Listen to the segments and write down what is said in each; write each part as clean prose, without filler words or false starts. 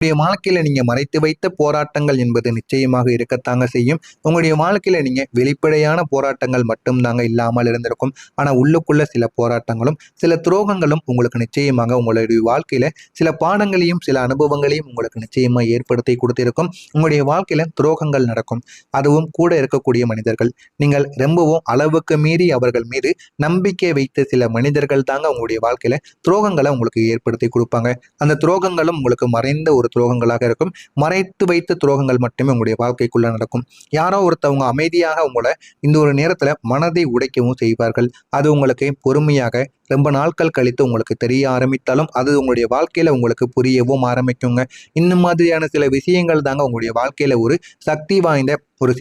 உங்களுடைய வாழ்க்கையில நீங்க மறைத்து வைத்த போராட்டங்கள் என்பது நிச்சயமாக இருக்கத்தாங்க செய்யும். உங்களுடைய வாழ்க்கையில நீங்க வெளிப்படையான போராட்டங்கள் மட்டும் தாங்க இல்லாமல் இருந்திருக்கும். ஆனா உள்ளுக்குள்ள சில போராட்டங்களும், சில துரோகங்களும் உங்களுக்கு நிச்சயமாக உங்களுடைய வாழ்க்கையில சில பாடங்களையும், சில அனுபவங்களையும் உங்களுக்கு நிச்சயமா ஏற்படுத்தி கொடுத்திருக்கும். உங்களுடைய வாழ்க்கையில துரோகங்கள் நடக்கும். அதுவும் கூட இருக்கக்கூடிய மனிதர்கள். நீங்கள் ரொம்பவும் அளவுக்கு மீறி அவர்கள் மீது நம்பிக்கை வைத்த சில மனிதர்கள் தாங்க உங்களுடைய வாழ்க்கையில துரோகங்களை உங்களுக்கு ஏற்படுத்தி கொடுப்பாங்க. அந்த துரோகங்களும் உங்களுக்கு மறைந்த ஒரு துரோகங்களாக இருக்கும். மறைத்து வைத்த துரோகங்கள் மட்டுமே உங்களுடைய வாழ்க்கைக்குள்ள நடக்கும். யாரோ ஒருத்தவங்க அமைதியாக உங்களை இந்த ஒரு நேரத்துல மனதை உடைக்கவும் செய்வார்கள். அது உங்களுக்கு பொறுமையாக ரொம்ப நாட்கள் கழித்து உங்களுக்கு தெரிய ஆரம்பித்தாலும் அது உங்களுடைய வாழ்க்கையில உங்களுக்கு புரியவும் ஆரம்பிக்குங்க. இந்த மாதிரியான சில விஷயங்கள் தாங்க உங்களுடைய வாழ்க்கையில ஒரு சக்தி வாய்ந்த ஒரு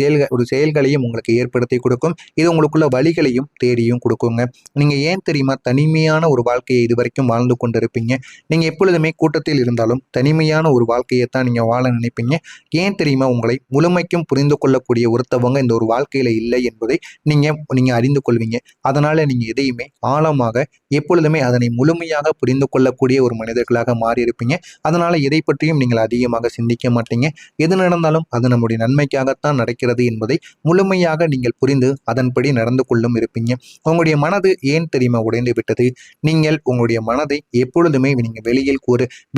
செயல்களையும் உங்களுக்கு ஏற்படுத்தி கொடுக்கும். இது உங்களுக்குள்ள வழிகளையும் தேடியும் கொடுக்குங்க. நீங்க ஏன் தெரியுமா தனிமையான ஒரு வாழ்க்கையை இது வரைக்கும் வாழ்ந்து கொண்டிருப்பீங்க. நீங்க எப்பொழுதுமே கூட்டத்தில் இருந்தாலும் தனிமையான ஒரு வாழ்க்கையை தான் நீங்க வாழ நினைப்பீங்க. ஏன் தெரியுமா உங்களை முழுமைக்கும் புரிந்து கொள்ளக்கூடிய ஒருத்தவங்க இந்த ஒரு வாழ்க்கையில இல்லை என்பதை நீங்க நீங்க அறிந்து கொள்வீங்க. அதனால நீங்க எதையுமே ஆழமாக எப்பொழுதுமே அதனை முழுமையாக புரிந்து கொள்ளக்கூடிய ஒரு மனிதர்களாக மாறி இருப்பீங்க. அதனால எதை பற்றியும் நீங்கள் அதிகமாக சிந்திக்க மாட்டீங்க. எது நடந்தாலும் அது நம்முடைய நன்மைக்காகத்தான் நடக்கிறது என்பதை முழுமையாக நீங்கள் புரிந்து அதன்படி நடந்து கொள்ளும் இருப்பீங்க. உங்களுடைய மனது ஏன் தெரியுமா உடைந்து விட்டது? நீங்கள் உங்களுடைய மனதை எப்பொழுதுமே நீங்க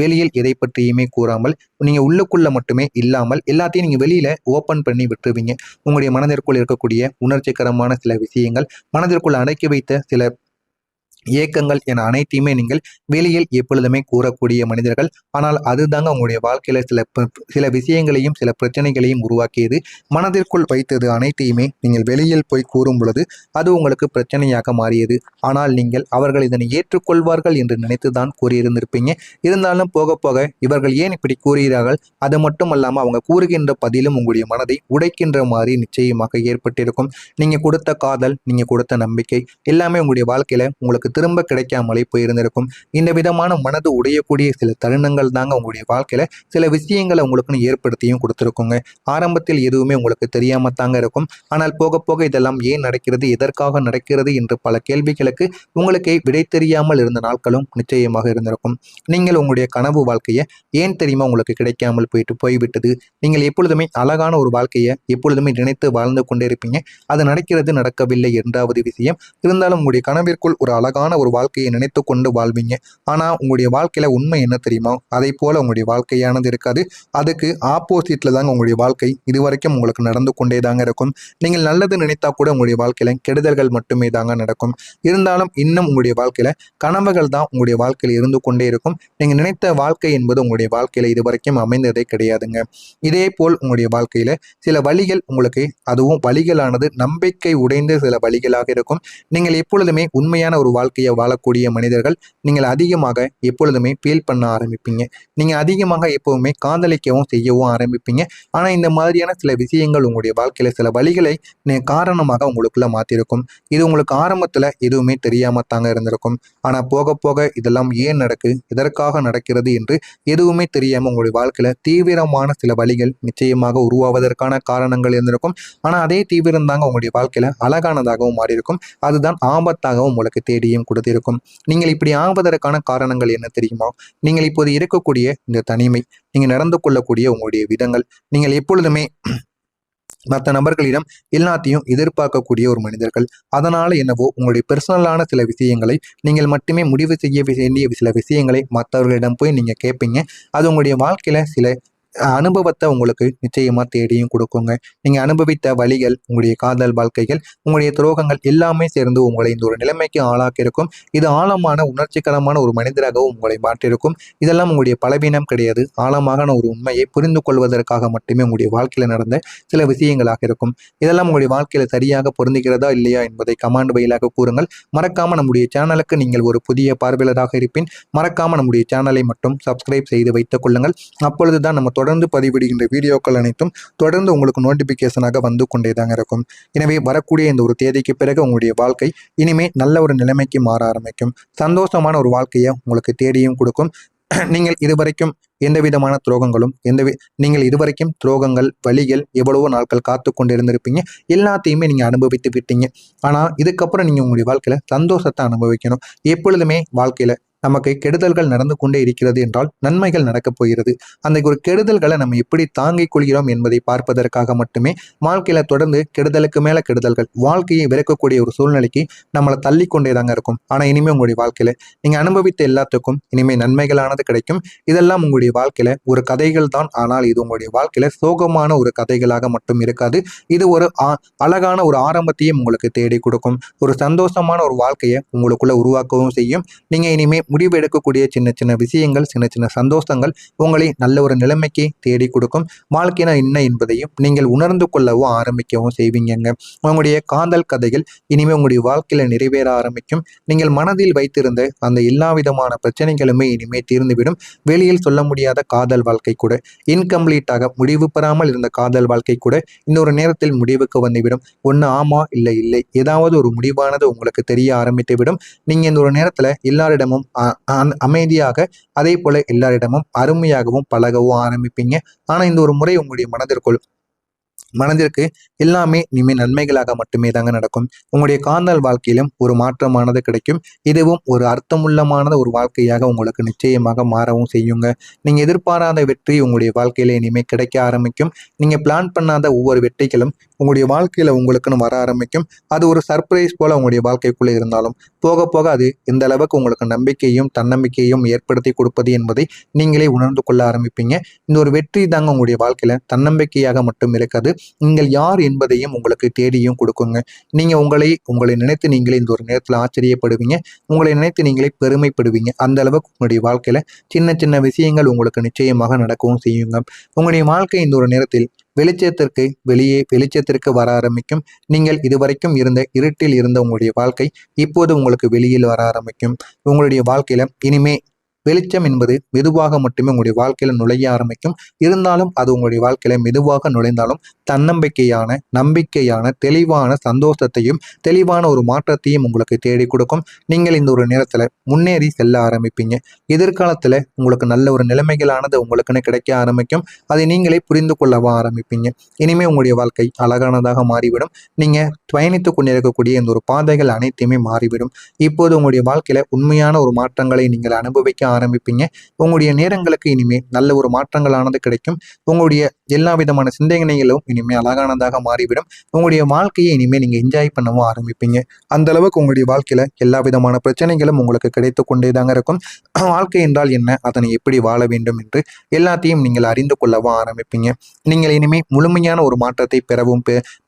வெளியில் எதை பற்றியுமே கூறாமல் நீங்க உள்ளுக்குள்ள மட்டுமே இல்லாமல் எல்லாத்தையும் நீங்க வெளியில ஓபன் பண்ணி விட்டுருவீங்க. உங்களுடைய மனதிற்குள் இருக்கக்கூடிய உணர்ச்சிகரமான சில விஷயங்கள், மனதிற்குள் அடக்கி வைத்த சில ஏக்கங்கள் என அனைத்தையுமே நீங்கள் வெளியில் எப்பொழுதுமே கூறக்கூடிய மனிதர்கள். ஆனால் அதுதாங்க உங்களுடைய வாழ்க்கையில சில விஷயங்களையும் சில பிரச்சனைகளையும் உருவாக்கியது. மனதிற்குள் வைத்தது அனைத்தையுமே நீங்கள் வெளியில் போய் கூறும் பொழுது அது உங்களுக்கு பிரச்சனையாக மாறியது. ஆனால் நீங்கள் அவர்கள் இதனை ஏற்றுக்கொள்வார்கள் என்று நினைத்துதான் கூறியிருந்திருப்பீங்க. இருந்தாலும் போக போக இவர்கள் ஏன் இப்படி கூறுகிறார்கள், அது மட்டும் அல்லாமல் அவங்க கூறுகின்ற பதிலும் உங்களுடைய மனதை உடைக்கின்ற மாதிரி நிச்சயமாக ஏற்பட்டிருக்கும். நீங்க கொடுத்த காதல், நீங்க கொடுத்த நம்பிக்கை எல்லாமே உங்களுடைய வாழ்க்கையில உங்களுக்கு திரும்ப கிடைக்காமலே போயிருந்திருக்கும். இந்த விதமான மனது உடையக்கூடிய சில தருணங்கள் தாங்க உங்களுடைய வாழ்க்கையில சில விஷயங்களை உங்களுக்குன்னு ஏற்படுத்தியும் கொடுத்துருக்குங்க. ஆரம்பத்தில் எதுவுமே உங்களுக்கு தெரியாம தாங்க இருக்கும். ஆனால் போக போக இதெல்லாம் ஏன் நடக்கிறது, எதற்காக நடக்கிறது என்று பல கேள்விகளுக்கு உங்களுக்கு விடை தெரியாமல் இருந்த நாட்களும் நிச்சயமாக இருந்திருக்கும். நீங்கள் உங்களுடைய கனவு வாழ்க்கையை ஏன் தெரியுமா உங்களுக்கு கிடைக்காமல் போய்விட்டது. நீங்கள் எப்பொழுதுமே அழகான ஒரு வாழ்க்கையை எப்பொழுதுமே நினைத்து வாழ்ந்து கொண்டே இருப்பீங்க. அது நடக்கவில்லை என்றாவது விஷயம். இருந்தாலும் உங்களுடைய கனவிற்குள் ஒரு அழகான ஒரு வாழ்க்கையை நினைத்து கொண்டு வாழ்வீங்க. ஆனா உங்களுடைய வாழ்க்கையில உண்மை என்ன தெரியுமா, அதை போல உங்களுடைய வாழ்க்கையானது இருக்காது. அதுக்கு ஆப்போசிட்ல தாங்க உங்களுடைய வாழ்க்கை இதுவரைக்கும் உங்களுக்கு நடந்து கொண்டே தாங்க இருக்கும். நீங்கள் நல்லது நினைத்தா கூட உங்களுடைய வாழ்க்கையில கெடுதல்கள் மட்டுமே தாங்க நடக்கும். இருந்தாலும் இன்னும் உங்களுடைய வாழ்க்கையில கனவுகள் தான் உங்களுடைய வாழ்க்கையில இருந்து கொண்டே இருக்கும். நீங்க நினைத்த வாழ்க்கை என்பது உங்களுடைய வாழ்க்கையில இதுவரைக்கும் அமைந்ததே கிடையாதுங்க. இதே போல் உங்களுடைய வாழ்க்கையில சில வழிகள் உங்களுக்கு, அதுவும் வழிகளானது நம்பிக்கை உடைந்த சில வழிகளாக இருக்கும். நீங்கள் எப்பொழுதுமே உண்மையான ஒரு வாழ்க்கையை வாழக்கூடிய மனிதர்கள். நீங்கள் அதிகமாக எப்பொழுதுமே ஃபீல் பண்ண ஆரம்பிப்பீங்க. நீங்க அதிகமாக எப்பவுமே காதலிக்கவும் செய்யவும் ஆரம்பிப்பீங்க. ஆனா இந்த மாதிரியான சில விஷயங்கள் உங்களுடைய வாழ்க்கையில சில வழிகளை காரணமாக உங்களுக்குள்ள மாத்திருக்கும். இது உங்களுக்கு ஆரம்பத்துல எதுவுமே தெரியாம தாங்க இருந்திருக்கும். ஆனா போக போக இதெல்லாம் ஏன் எதற்காக நடக்கிறது என்று எதுவுமே தெரியாம உங்களுடைய வாழ்க்கையில தீவிரமான சில வழிகள் நிச்சயமாக உருவாவதற்கான காரணங்கள் இருந்திருக்கும். ஆனா அதே தீவிரம் தாங்க உங்களுடைய வாழ்க்கையில அழகானதாகவும் மாறி இருக்கும். அதுதான் ஆபத்தாகவும் உங்களுக்கு தேடியும் கொடுத்திருக்கும். நீங்கள் இப்படி ஆவதற்கான காரணங்கள் என்ன தெரியுமா? நீங்கள் இப்போது இருக்கக்கூடிய இந்த தனிமை, நீங்க நடந்து கொள்ளக்கூடிய உங்களுடைய விதங்கள், நீங்கள் எப்பொழுதுமே மற்ற நபர்களிடம் எல்லாத்தையும் எதிர்பார்க்கக்கூடிய ஒரு மனிதர்கள். அதனால என்னவோ உங்களுடைய பெர்சனலான சில விஷயங்களை நீங்கள் மட்டுமே முடிவு செய்ய வேண்டிய சில விஷயங்களை மற்றவர்களிடம் போய் நீங்க கேட்பீங்க. அது உங்களுடைய வாழ்க்கையில சில அனுபவத்தை உங்களுக்கு நிச்சயமா தேடியும் கொடுக்குங்க. நீங்க அனுபவித்த வழிகள், உங்களுடைய காதல் வாழ்க்கைகள், உங்களுடைய துரோகங்கள் எல்லாமே சேர்ந்து உங்களை இந்த ஒரு நிலைமைக்கு ஆளாக்கியிருக்கும். இது ஆழமான உணர்ச்சிகரமான ஒரு மனிதராகவும் உங்களை மாற்றிருக்கும். இதெல்லாம் உங்களுடைய பலவீனம் கிடையாது. ஆழமான ஒரு உண்மையை புரிந்து கொள்வதற்காக மட்டுமே உங்களுடைய வாழ்க்கையில நடந்த சில விஷயங்களாக இருக்கும். இதெல்லாம் உங்களுடைய வாழ்க்கையில சரியாக பொருந்துகிறதா இல்லையா என்பதை கமெண்ட் வழியாக கூறுங்கள். மறக்காம நம்முடைய சேனலுக்கு நீங்கள் ஒரு புதிய பார்வையாளராக இருப்பின் மறக்காம நம்முடைய சேனலை மட்டும் சப்ஸ்கிரைப் செய்து வைத்துக் கொள்ளுங்கள். அப்பொழுதுதான் நம்ம தொடர்ந்து பதிவிடுகின்ற வீடியோக்கள் அனைத்தும் தொடர்ந்து உங்களுக்கு நோட்டிபிகேஷனாக வந்து கொண்டே தாங்க இருக்கும். எனவே வரக்கூடிய இந்த ஒரு தேதிக்கு பிறகு உங்களுடைய வாழ்க்கை இனிமே நல்ல ஒரு நிலைமைக்கு மாற ஆரம்பிக்கும். சந்தோஷமான ஒரு வாழ்க்கையை உங்களுக்கு தேடியும் கொடுக்கும். நீங்கள் இதுவரைக்கும் எந்த விதமான துரோகங்களும் நீங்கள் இதுவரைக்கும் துரோகங்கள், வழிகள் எவ்வளவோ நாட்கள் காத்து கொண்டு இருந்திருப்பீங்க. எல்லாத்தையுமே நீங்க அனுபவித்து விட்டீங்க. ஆனா இதுக்கப்புறம் நீங்க உங்களுடைய வாழ்க்கையில சந்தோஷத்தை அனுபவிக்கணும். எப்பொழுதுமே வாழ்க்கையில நமக்கு கெடுதல்கள் நடந்து கொண்டே இருக்கிறது என்றால் நன்மைகள் நடக்கப் போகிறது. அந்த ஒரு கெடுதல்களை நம்ம எப்படி தாங்கிக் கொள்கிறோம் என்பதை பார்ப்பதற்காக மட்டுமே வாழ்க்கையில தொடர்ந்து கெடுதலுக்கு மேல கெடுதல்கள், வாழ்க்கையை விளக்கக்கூடிய ஒரு சூழ்நிலைக்கு நம்மளை தள்ளி கொண்டே தாங்க இருக்கும். ஆனா இனிமே உங்களுடைய வாழ்க்கையில நீங்க அனுபவித்த எல்லாத்துக்கும் இனிமே நன்மைகளானது கிடைக்கும். இதெல்லாம் உங்களுடைய வாழ்க்கையில ஒரு கதைகள் தான். ஆனால் இது உங்களுடைய வாழ்க்கையில சோகமான ஒரு கதைகளாக மட்டும் இருக்காது. இது ஒரு அழகான ஒரு ஆரம்பத்தையும் உங்களுக்கு தேடி கொடுக்கும். ஒரு சந்தோஷமான ஒரு வாழ்க்கையை உங்களுக்குள்ள உருவாக்கவும் செய்யும். நீங்க இனிமே முடிவு எடுக்கக்கூடிய சின்ன சின்ன விஷயங்கள், சின்ன சின்ன சந்தோஷங்கள் உங்களை நல்ல ஒரு நிலைமைக்கு தேடி கொடுக்கும். வாழ்க்கையினா என்ன என்பதையும் நீங்கள் உணர்ந்து கொள்ளவும் ஆரம்பிக்கவும் செய்வீங்க. உங்களுடைய காதல் கதைகள் இனிமே உங்களுடைய வாழ்க்கையில நிறைவேற ஆரம்பிக்கும். நீங்கள் மனதில் வைத்திருந்த அந்த எல்லா விதமான பிரச்சனைகளுமே இனிமே தீர்ந்துவிடும். வெளியில் சொல்ல முடியாத காதல் வாழ்க்கை கூட, இன்கம்ப்ளீட்டாக முடிவு பெறாமல் இருந்த காதல் வாழ்க்கை கூட இன்னொரு நேரத்தில் முடிவுக்கு வந்துவிடும். ஒன்று ஆமா இல்லை இல்லை, ஏதாவது ஒரு முடிவானது உங்களுக்கு தெரிய ஆரம்பித்து விடும். நீங்க இந்த ஒரு நேரத்துல எல்லாரிடமும் அமைதியாக, அதே போல எல்லாரிடமும் அருமையாகவும் பழகவும் ஆரம்பிப்பீங்க. ஆனா இந்த ஒரு முறை உங்களுடைய மனதிற்கு எல்லாமே இனிமே நன்மைகளாக மட்டுமே தாங்க நடக்கும். உங்களுடைய காதல் வாழ்க்கையிலும் ஒரு மாற்றமானது கிடைக்கும். இதுவும் ஒரு அர்த்தமுள்ளமான ஒரு வாழ்க்கையாக உங்களுக்கு நிச்சயமாக மாறவும் செய்யுங்க. நீங்க எதிர்பாராத வெற்றி உங்களுடைய வாழ்க்கையில இனிமே கிடைக்க ஆரம்பிக்கும். நீங்க பிளான் பண்ணாத ஒவ்வொரு வெற்றிகளும் உங்களுடைய வாழ்க்கையில உங்களுக்குன்னு வர ஆரம்பிக்கும். அது ஒரு சர்ப்ரைஸ் போல உங்களுடைய வாழ்க்கைக்குள்ள இருந்தாலும் போக போக அது எந்த அளவுக்கு உங்களுக்கு நம்பிக்கையும் தன்னம்பிக்கையும் ஏற்படுத்தி கொடுப்பது என்பதை நீங்களே உணர்ந்து கொள்ள ஆரம்பிப்பீங்க. இந்த ஒரு வெற்றி தாங்க உங்களுடைய வாழ்க்கையில தன்னம்பிக்கையாக மட்டும் இருக்காது, நீங்கள் யார் என்பதையும் உங்களுக்கு தேடியும் கொடுக்குங்க. நீங்க உங்களை நினைத்து நீங்களே இந்த ஒரு நேரத்தில் ஆச்சரியப்படுவீங்க. உங்களை நினைத்து நீங்களே பெருமைப்படுவீங்க. அந்த அளவுக்கு உங்களுடைய வாழ்க்கையில சின்ன சின்ன விஷயங்கள் உங்களுக்கு நிச்சயமாக நடக்கவும் செய்யுங்க. உங்களுடைய வாழ்க்கை இந்த ஒரு நேரத்தில் வெளிச்சத்திற்கு வர ஆரம்பிக்கும். நீங்கள் இதுவரைக்கும் இருந்த இருட்டில் இருந்த உங்களுடைய வாழ்க்கை இப்போது உங்களுக்கு வெளியில் வர ஆரம்பிக்கும். உங்களுடைய வாழ்க்கையில இனிமே வெளிச்சம் என்பது மெதுவாக மட்டுமே உங்களுடைய வாழ்க்கையில நுழைய ஆரம்பிக்கும். இருந்தாலும் அது உங்களுடைய வாழ்க்கையில மெதுவாக நுழைந்தாலும் தன்னம்பிக்கையான, நம்பிக்கையான, தெளிவான சந்தோஷத்தையும் தெளிவான ஒரு மாற்றத்தையும் உங்களுக்கு தேடி கொடுக்கும். நீங்கள் இந்த ஒரு நேரத்துல முன்னேறி செல்ல ஆரம்பிப்பீங்க. எதிர்காலத்துல உங்களுக்கு நல்ல ஒரு நிலைமைகளானது உங்களுக்குன்னு கிடைக்க ஆரம்பிக்கும். அதை நீங்களே புரிந்து கொள்ளவா ஆரம்பிப்பீங்க. இனிமே உங்களுடைய வாழ்க்கை அழகானதாக மாறிவிடும். நீங்க பயணித்துக் கொண்டிருக்கக்கூடிய இந்த ஒரு பாதைகள் அனைத்துமே மாறிவிடும். இப்போது உங்களுடைய வாழ்க்கையில உண்மையான ஒரு மாற்றங்களை நீங்கள் அனுபவிக்க ஆரம்பிப்பீங்க. உங்களுடைய நேரங்களுக்கு இனிமே நல்ல ஒரு மாற்றங்களானது கிடைக்கும். உங்களுடைய எல்லா விதமான சிந்தனைகளும் இனிமே அழகானதாக மாறிவிடும். உங்களுடைய வாழ்க்கையை இனிமே நீங்க என்ஜாய் பண்ணவும் ஆரம்பிப்பீங்க. அந்த அளவுக்கு உங்களுடைய வாழ்க்கையில எல்லா விதமான பிரச்சனைகளும் உங்களுக்கு கிடைத்து கொண்டே தாங்க இருக்கும். வாழ்க்கை என்றால் என்ன, அதனை எப்படி வாழ வேண்டும் என்று எல்லாத்தையும் நீங்கள் அறிந்து கொள்ளவும் ஆரம்பிப்பீங்க. நீங்கள் இனிமே முழுமையான ஒரு மாற்றத்தை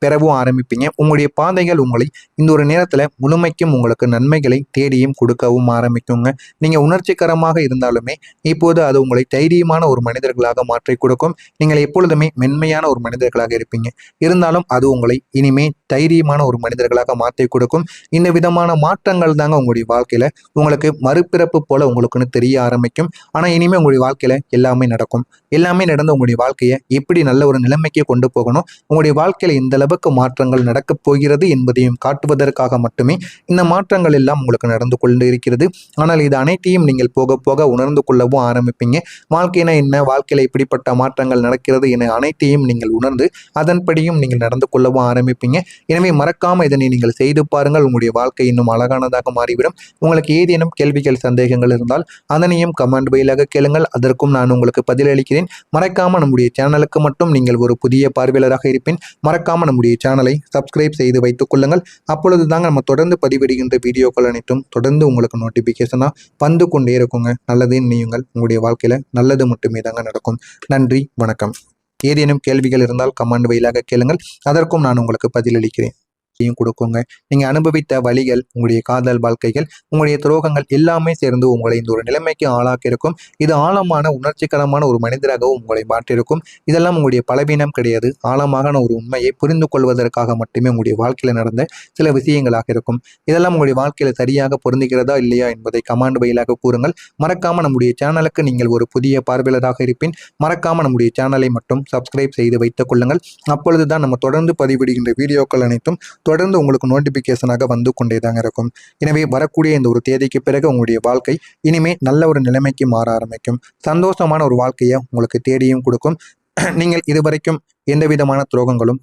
பெறவும் ஆரம்பிப்பீங்க. உங்களுடைய பாதைகள் உங்களை இந்த ஒரு நேரத்துல முழுமைக்கும் உங்களுக்கு நன்மைகளை தேடியும் கொடுக்கவும் ஆரம்பிக்குங்க. நீங்க உணர்ச்சிகரமாக இருந்தாலுமே இப்போது அது உங்களை தைரியமான ஒரு மனிதர்களாக மாற்றி கொடுக்கும். நீங்கள் எப்பொழுதுமே மென்மையான ஒரு மனிதர்களாக இருப்பீங்க. இருந்தாலும் அது உங்களை இனிமே தைரியமான ஒரு மனிதர்களாக மாற்றி கொடுக்கும். இந்த விதமான மாற்றங்கள் தாங்க உங்களுடைய வாழ்க்கையில உங்களுக்கு மறுபிறப்பு போல உங்களுக்குன்னு தெரிய ஆரம்பிக்கும். ஆனா இனிமே உங்களுடைய வாழ்க்கையில எல்லாமே நடக்கும். எல்லாமே நடந்து உங்களுடைய வாழ்க்கையை எப்படி நல்ல ஒரு நிலைமைக்கு கொண்டு போகணும், உங்களுடைய வாழ்க்கையில இந்த அளவுக்கு மாற்றங்கள் நடக்கப் போகிறது என்பதையும் காட்டுவதற்காக மட்டுமே இந்த மாற்றங்கள் எல்லாம் உங்களுக்கு நடந்து கொண்டு இருக்கிறது. ஆனால் இது அனைத்தையும் நீங்கள் போக போக உணர்ந்து கொள்ளவும் ஆரம்பிப்பீங்க. வாழ்க்கையினா என்ன, வாழ்க்கையில இப்படிப்பட்ட மாற்றங்கள் நடக்கிறது என அனைத்தையும் நீங்கள் உணர்ந்து அதன்படியும் நீங்கள் நடந்து கொள்ளவும் ஆரம்பிப்பீங்க. எனவே மறக்காம இதனை நீங்கள் செய்து பாருங்கள். உங்களுடைய வாழ்க்கை இன்னும் அழகானதாக மாறிவிடும். உங்களுக்கு ஏதேனும் கேள்விகள், சந்தேகங்கள் இருந்தால் அதனையும் கமெண்ட் வழியாக கேளுங்கள். அதற்கும் நான் உங்களுக்கு பதிலளிக்கிறேன். மறக்காம நம்முடைய சேனலுக்கு மட்டும் நீங்கள் ஒரு புதிய பார்வையாளராக இருப்பேன். மறக்காம நம்முடைய சேனலை சப்ஸ்கிரைப் செய்து வைத்துக் கொள்ளுங்கள். அப்பொழுது தாங்க நம்ம தொடர்ந்து பதிவிடுகின்ற வீடியோக்கள் அனைத்தும் தொடர்ந்து உங்களுக்கு நோட்டிபிகேஷனா வந்து கொண்டே இருக்குங்க. நல்லதே நினையுங்கள். உங்களுடைய வாழ்க்கையில நல்லது மட்டுமே தாங்க நடக்கும். நன்றி, வணக்கம். ஏதேனும் கேள்விகள் இருந்தால் கமெண்ட் வழியாக கேளுங்கள். அதற்கும் நான் உங்களுக்கு பதிலளிக்கிறேன். கொடுக்குங்க. நீங்க அனுபவித்த வழிகள், உங்களுடைய காதல் வாழ்க்கைகள், உங்களுடைய துரோகங்கள் எல்லாமே சேர்ந்து உங்களை இந்த ஒரு நிலைமைக்கு ஆளாக்கி இருக்கும். இது ஆழமான உணர்ச்சிகரமான ஒரு மனிதராகவும் உங்களை மாற்றிருக்கும். இதெல்லாம் உங்களுடைய பலவீனம் கிடையாது. ஆழமான ஒரு உண்மையை புரிந்து கொள்வதற்காக மட்டுமே உங்களுடைய வாழ்க்கையில நடந்த சில விஷயங்களாக இருக்கும். இதெல்லாம் உங்களுடைய வாழ்க்கையில சரியாக பொருந்துகிறதா இல்லையா என்பதை கமெண்ட் வழியாக கூறுங்கள். மறக்காம நம்முடைய சேனலுக்கு நீங்கள் ஒரு புதிய பார்வையாளராக இருப்பேன். மறக்காம நம்முடைய சேனலை மட்டும் சப்ஸ்கிரைப் செய்து வைத்துக் கொள்ளுங்கள். அப்பொழுதுதான் நம்ம தொடர்ந்து பதிவிடுகின்ற வீடியோக்கள் அனைத்தும் தொடர்ந்து உங்களுக்கு நோட்டிபிகேஷனாக வந்து கொண்டே தாங்க இருக்கும். எனவே வரக்கூடிய இந்த ஒரு தேதிக்கு பிறகு உங்களுடைய வாழ்க்கை இனிமே நல்ல ஒரு நிலைமைக்கு மாற ஆரம்பிக்கும். சந்தோஷமான ஒரு வாழ்க்கையை உங்களுக்கு தேடியும் கொடுக்கும். நீங்கள் இதுவரைக்கும் எந்த விதமான துரோகங்களும்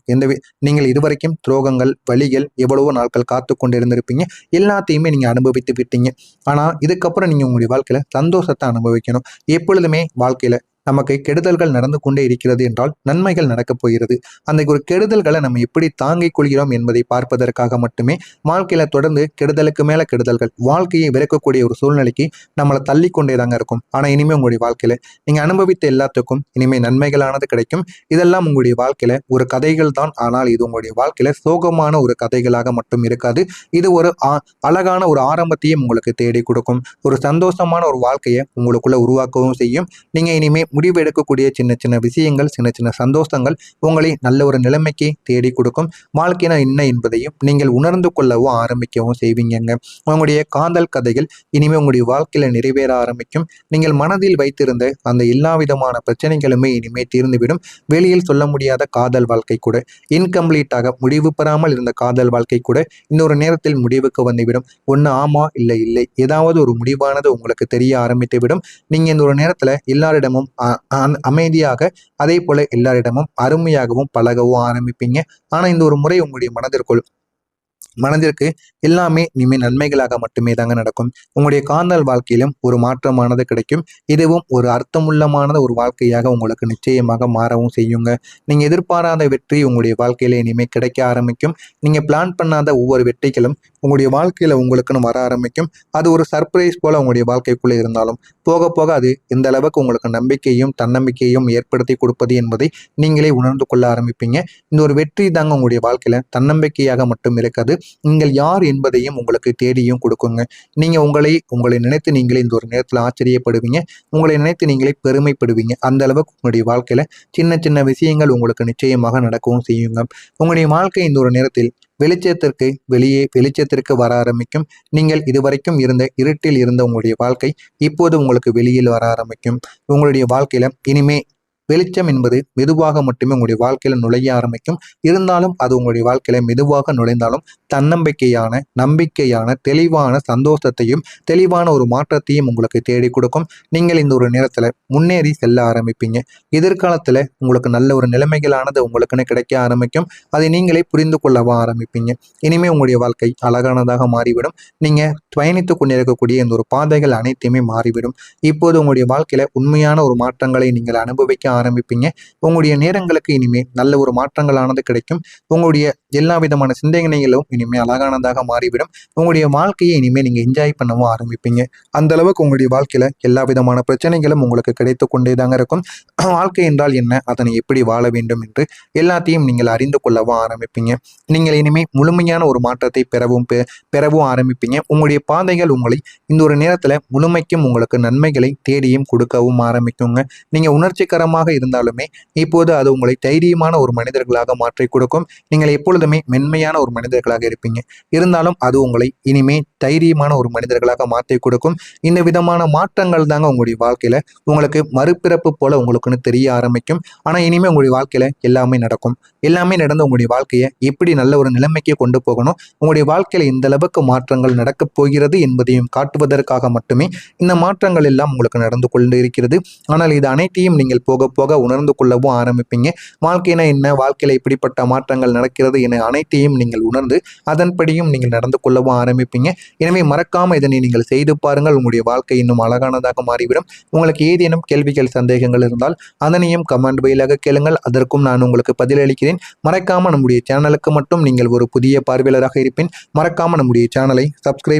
நீங்கள் இதுவரைக்கும் துரோகங்கள் வலிகள் எவ்வளவோ நாட்கள் காத்து கொண்டு இருந்திருப்பீங்க. எல்லாத்தையுமே நீங்க அனுபவித்து விட்டீங்க. ஆனா இதுக்கப்புறம் நீங்க உங்களுடைய வாழ்க்கையில சந்தோஷத்தை அனுபவிக்கணும். எப்பொழுதுமே வாழ்க்கையில நமக்கு கெடுதல்கள் நடந்து கொண்டே இருக்கிறது என்றால் நன்மைகள் நடக்கப் போகிறது. அந்த ஒரு கெடுதல்களை நம்ம எப்படி தாங்கிக் கொள்கிறோம் என்பதை பார்ப்பதற்காக மட்டுமே வாழ்க்கையில தொடர்ந்து கெடுதலுக்கு மேல கெடுதல்கள் வாழ்க்கையை விளக்கக்கூடிய ஒரு சூழ்நிலைக்கு நம்மளை தள்ளி கொண்டே தாங்க இருக்கும். ஆனா இனிமே உங்களுடைய வாழ்க்கையில நீங்க அனுபவித்த எல்லாத்துக்கும் இனிமே நன்மைகளானது கிடைக்கும். இதெல்லாம் உங்களுடைய வாழ்க்கையில ஒரு கதைகள் தான். ஆனால் இது உங்களுடைய வாழ்க்கையில சோகமான ஒரு கதைகளாக மட்டும் இருக்காது. இது ஒரு அழகான ஒரு ஆரம்பத்தையும் உங்களுக்கு தேடி கொடுக்கும். ஒரு சந்தோஷமான ஒரு வாழ்க்கையை உங்களுக்குள்ள உருவாக்கவும் செய்யும். நீங்க இனிமே முடிவு எடுக்கக்கூடிய சின்ன சின்ன விஷயங்கள், சின்ன சின்ன சந்தோஷங்கள் உங்களை நல்ல ஒரு நிலைமைக்கு தேடி கொடுக்கும். வாழ்க்கைனா என்ன என்பதையும் நீங்கள் உணர்ந்து கொள்ளவும் ஆரம்பிக்கவும் செய்வீங்க. உங்களுடைய காதல் கதைகள் இனிமே உங்களுடைய வாழ்க்கையில நிறைவேற ஆரம்பிக்கும். நீங்கள் மனதில் வைத்திருந்த அந்த எல்லா விதமான பிரச்சனைகளுமே இனிமே தீர்ந்துவிடும். வெளியில் சொல்ல முடியாத காதல் வாழ்க்கை கூட, இன்கம்ப்ளீட்டாக முடிவு பெறாமல் இருந்த காதல் வாழ்க்கை கூட இன்னொரு நேரத்தில் முடிவுக்கு வந்துவிடும். ஒன்று ஆமா இல்லை இல்லை, ஏதாவது ஒரு முடிவானது உங்களுக்கு தெரிய ஆரம்பித்து விடும். நீங்க இந்த ஒரு நேரத்துல எல்லாரிடமும் அமைதியாக, அதே போல எல்லாரிடமும் அருமையாகவும் பழகவும் ஆரம்பிப்பீங்க. ஆனா இந்த ஒரு முறை உங்களுடைய மனதிற்கு எல்லாமே இனிமேல் நன்மைகளாக மட்டுமே தாங்க நடக்கும். உங்களுடைய காதல் வாழ்க்கையிலும் ஒரு மாற்றமானது கிடைக்கும். இதுவும் ஒரு அர்த்தமுள்ளமான ஒரு வாழ்க்கையாக உங்களுக்கு நிச்சயமாக மாறவும் செய்யுங்க. நீங்க எதிர்பாராத வெற்றி உங்களுடைய வாழ்க்கையில இனிமேல் கிடைக்க ஆரம்பிக்கும். நீங்க பிளான் பண்ணாத ஒவ்வொரு வெற்றிகளும் உங்களுடைய வாழ்க்கையில உங்களுக்குன்னு வர ஆரம்பிக்கும். அது ஒரு சர்ப்ரைஸ் போல உங்களுடைய வாழ்க்கைக்குள்ள இருந்தாலும் போக போக அது எந்த அளவுக்கு உங்களுக்கு நம்பிக்கையும் தன்னம்பிக்கையும் ஏற்படுத்தி கொடுப்பது என்பதை நீங்களே உணர்ந்து கொள்ள ஆரம்பிப்பீங்க. இந்த ஒரு வெற்றி தாங்க உங்களுடைய வாழ்க்கையில தன்னம்பிக்கையாக மட்டும் இருக்காது, நீங்கள் யார் என்பதையும் உங்களுக்கு தேடியும் கொடுக்குங்க. நீங்க உங்களை நினைத்து நீங்களே இந்த ஒரு நேரத்தில் ஆச்சரியப்படுவீங்க. உங்களை நினைத்து நீங்களே பெருமைப்படுவீங்க. அந்த அளவுக்கு உங்களுடைய வாழ்க்கையில சின்ன சின்ன விஷயங்கள் உங்களுக்கு நிச்சயமாக நடக்கவும் செய்யுங்க. உங்களுடைய வாழ்க்கை இந்த ஒரு நேரத்தில் வெளிச்சத்திற்கு வர ஆரம்பிக்கும். நீங்கள் இதுவரைக்கும் இருந்த இருட்டில் இருந்த உங்களுடைய வாழ்க்கை இப்போது உங்களுக்கு வெளியில் வர ஆரம்பிக்கும். உங்களுடைய வாழ்க்கையில இனிமே வெளிச்சம் என்பது மெதுவாக மட்டுமே உங்களுடைய வாழ்க்கையில நுழைய ஆரம்பிக்கும். இருந்தாலும் அது உங்களுடைய வாழ்க்கையில மெதுவாக நுழைந்தாலும் தன்னம்பிக்கையான, நம்பிக்கையான, தெளிவான சந்தோஷத்தையும் தெளிவான ஒரு மாற்றத்தையும் உங்களுக்கு தேடி கொடுக்கும். நீங்கள் இந்த ஒரு நேரத்துல முன்னேறி செல்ல ஆரம்பிப்பீங்க. எதிர்காலத்துல உங்களுக்கு நல்ல ஒரு நிலைமைகளானது உங்களுக்குன்னு கிடைக்க ஆரம்பிக்கும். அதை நீங்களே புரிந்து கொள்ளவும் ஆரம்பிப்பீங்க. இனிமே உங்களுடைய வாழ்க்கை அழகானதாக மாறிவிடும். நீங்க பயணித்து கொண்டிருக்கக்கூடிய இந்த ஒரு பாதைகள் அனைத்தையுமே மாறிவிடும். இப்போது உங்களுடைய வாழ்க்கையில உண்மையான ஒரு மாற்றங்களை நீங்கள் அனுபவிக்க ஆரம்பிப்பீங்க. உங்களுடைய நேரங்களுக்கு இனிமே நல்ல ஒரு மாற்றங்களானது கிடைக்கும். உங்களுடைய எல்லா விதமான சிந்தனைகளும் இனிமே அழகானதாக மாறிவிடும். உங்களுடைய வாழ்க்கையை இனிமே நீங்க என்ஜாய் பண்ணவும் ஆரம்பிப்பீங்க. அந்த அளவுக்கு உங்களுடைய வாழ்க்கையில எல்லா விதமான பிரச்சனைகளும் உங்களுக்கு கிடைத்து கொண்டே தாங்க இருக்கும். வாழ்க்கை என்றால் என்ன, அதனை எப்படி வாழ வேண்டும் என்று எல்லாத்தையும் நீங்கள் அறிந்து கொள்ளவும் ஆரம்பிப்பீங்க. நீங்கள் இனிமே முழுமையான ஒரு மாற்றத்தை பெறவும் ஆரம்பிப்பீங்க. உங்களுடைய பாதைகள் உங்களை இந்த ஒரு நேரத்துல முழுமைக்கும் உங்களுக்கு நன்மைகளை தேடியும் கொடுக்கவும் ஆரம்பிக்குங்க. நீங்க உணர்ச்சிகரமாக இருந்தாலுமே இப்போது அது உங்களை தைரியமான ஒரு மனிதர்களாக மாற்றி கொடுக்கும். நீங்கள் எப்பொழுதுமே மென்மையான ஒரு மனிதர்களாக இருப்பீங்க. இருந்தாலும் அது உங்களை இனிமே தைரியமான ஒரு மனிதர்களாக மாற்றி கொடுக்கும். இந்த விதமான மாற்றங்கள் தாங்க உங்களுடைய வாழ்க்கையில உங்களுக்கு மறுபிறப்பு போல உங்களுக்குன்னு தெரிய ஆரம்பிக்கும். ஆனா இனிமே உங்களுடைய வாழ்க்கையில எல்லாமே நடக்கும். எல்லாமே நடந்து உங்களுடைய வாழ்க்கையை எப்படி நல்ல ஒரு நிலைமைக்கு கொண்டு போகணும், உங்களுடைய வாழ்க்கையில இந்த அளவுக்கு மாற்றங்கள் நடக்கப் போகிறது என்பதையும் காட்டுவதற்காக மட்டுமே இந்த மாற்றங்கள் எல்லாம் உங்களுக்கு நடந்து கொண்டு இருக்கிறது. ஆனால் இது அனைத்தையும் நீங்கள் போக போக உணர்ந்து கொள்ளவும் ஆரம்பிப்பீங்க. வாழ்க்கைனா என்ன, வாழ்க்கையில இப்படிப்பட்ட மாற்றங்கள் நடக்கிறது என அனைத்தையும் நீங்கள் உணர்ந்து அதன்படியும் நீங்கள் நடந்து கொள்ளவும் ஆரம்பிப்பீங்க. எனவே மறக்காம இதனை நீங்கள் செய்து பாருங்கள். உங்களுடைய வாழ்க்கை இன்னும் அழகானதாக மாறிவிடும். உங்களுக்கு ஏதேனும் கேள்விகள் சந்தேகங்கள் இருந்தால் அதனையும் கமெண்ட் வாயிலாக கேளுங்கள். அதற்கும் நான் உங்களுக்கு பதிலளிக்கிறேன். மறக்காம நம்முடைய சேனலுக்கு மட்டும் நீங்கள் ஒரு புதிய பார்வையாளராக இருப்பேன். மறக்காம நம்முடைய சேனலை சப்ஸ்கிரைப்